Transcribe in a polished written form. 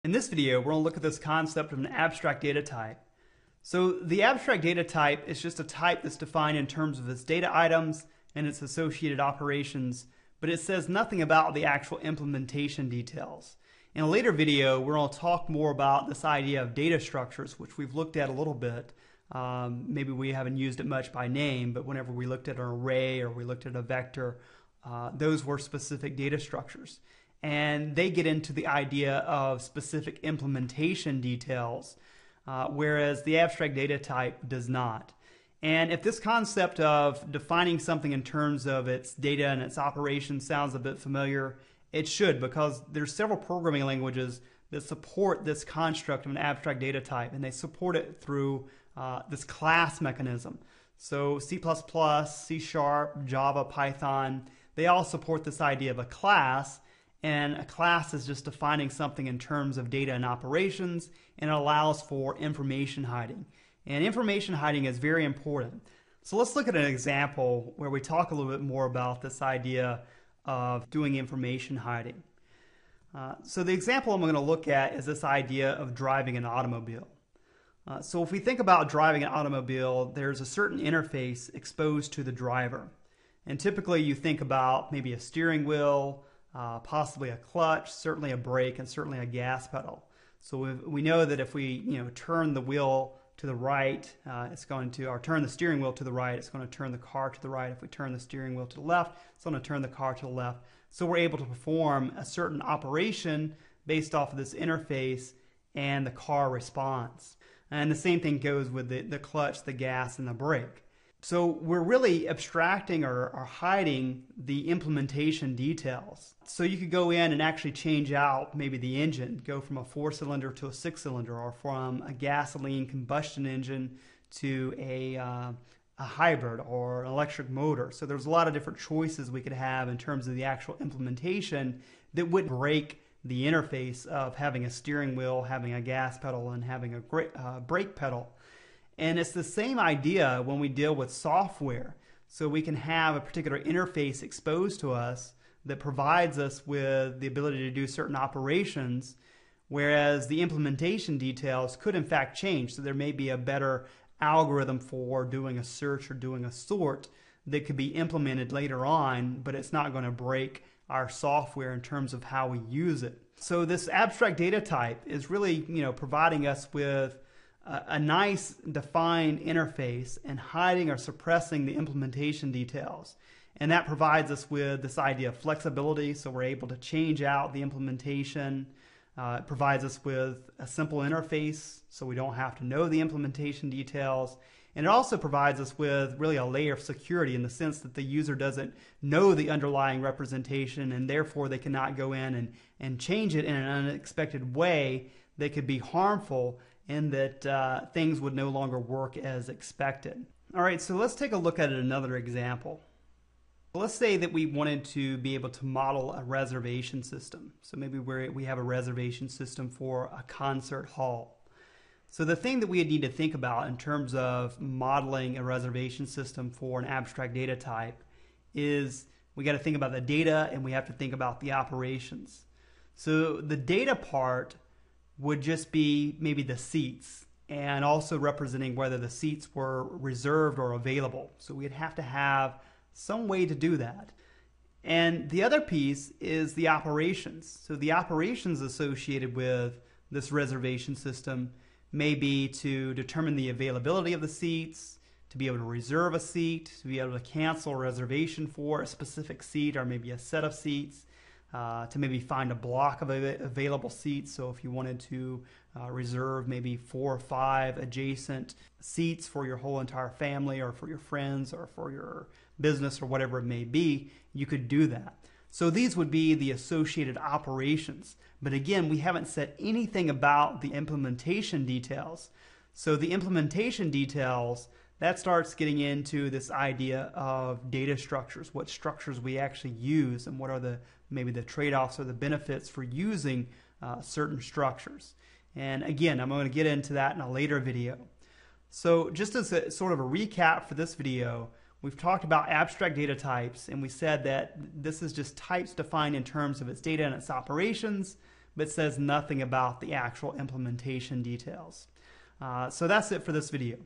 In this video, we're going to look at this concept of an abstract data type. So the abstract data type is just a type that's defined in terms of its data items and its associated operations, but it says nothing about the actual implementation details. In a later video, we're going to talk more about this idea of data structures, which we've looked at a little bit. Maybe we haven't used it much by name, but whenever we looked at an array or we looked at a vector, those were specific data structures. And they get into the idea of specific implementation details, whereas the abstract data type does not. And if this concept of defining something in terms of its data and its operations sounds a bit familiar, it should, because there's several programming languages that support this construct of an abstract data type, and they support it through this class mechanism. So C++, C#, Java, Python, they all support this idea of a class. And a class is just defining something in terms of data and operations, and it allows for information hiding. And information hiding is very important. So let's look at an example where we talk a little bit more about this idea of doing information hiding. So the example I'm going to look at is this idea of driving an automobile. So if we think about driving an automobile, there's a certain interface exposed to the driver. And typically you think about maybe a steering wheel, possibly a clutch, certainly a brake, and certainly a gas pedal. So we know that if we turn the wheel to the right, it's going to, or turn the steering wheel to the right, it's going to turn the car to the right. If we turn the steering wheel to the left, it's going to turn the car to the left. So we're able to perform a certain operation based off of this interface, and the car responds. And the same thing goes with the clutch, the gas, and the brake. So we're really abstracting or hiding the implementation details. So you could go in and actually change out maybe the engine, go from a 4-cylinder to a 6-cylinder, or from a gasoline combustion engine to a hybrid or an electric motor. So there's a lot of different choices we could have in terms of the actual implementation that would break the interface of having a steering wheel, having a gas pedal, and having a brake pedal. And it's the same idea when we deal with software. So we can have a particular interface exposed to us that provides us with the ability to do certain operations, whereas the implementation details could in fact change. So there may be a better algorithm for doing a search or doing a sort that could be implemented later on, but it's not going to break our software in terms of how we use it. So this abstract data type is really, providing us with a nice defined interface and hiding or suppressing the implementation details. And that provides us with this idea of flexibility, so we're able to change out the implementation. It provides us with a simple interface, so we don't have to know the implementation details. And it also provides us with really a layer of security in the sense that the user doesn't know the underlying representation, and therefore they cannot go in and change it in an unexpected way that could be harmful, and that things would no longer work as expected. All right, so let's take a look at another example. Let's say that we wanted to be able to model a reservation system. So maybe we have a reservation system for a concert hall. So the thing that we need to think about in terms of modeling a reservation system for an abstract data type is we got to think about the data, and we have to think about the operations. So the data part would just be maybe the seats, and also representing whether the seats were reserved or available. So we'd have to have some way to do that. And the other piece is the operations. So the operations associated with this reservation system may be to determine the availability of the seats, to be able to reserve a seat, to be able to cancel a reservation for a specific seat or maybe a set of seats, to maybe find a block of available seats. So if you wanted to reserve maybe 4 or 5 adjacent seats for your whole entire family, or for your friends, or for your business, or whatever it may be, you could do that. So these would be the associated operations. But again, we haven't said anything about the implementation details. So the implementation details, that starts getting into this idea of data structures, what structures we actually use, and what are maybe the trade-offs or the benefits for using certain structures. And again, I'm going to get into that in a later video. So just as a sort of a recap for this video, we've talked about abstract data types, and we said that this is just types defined in terms of its data and its operations, but says nothing about the actual implementation details. So that's it for this video.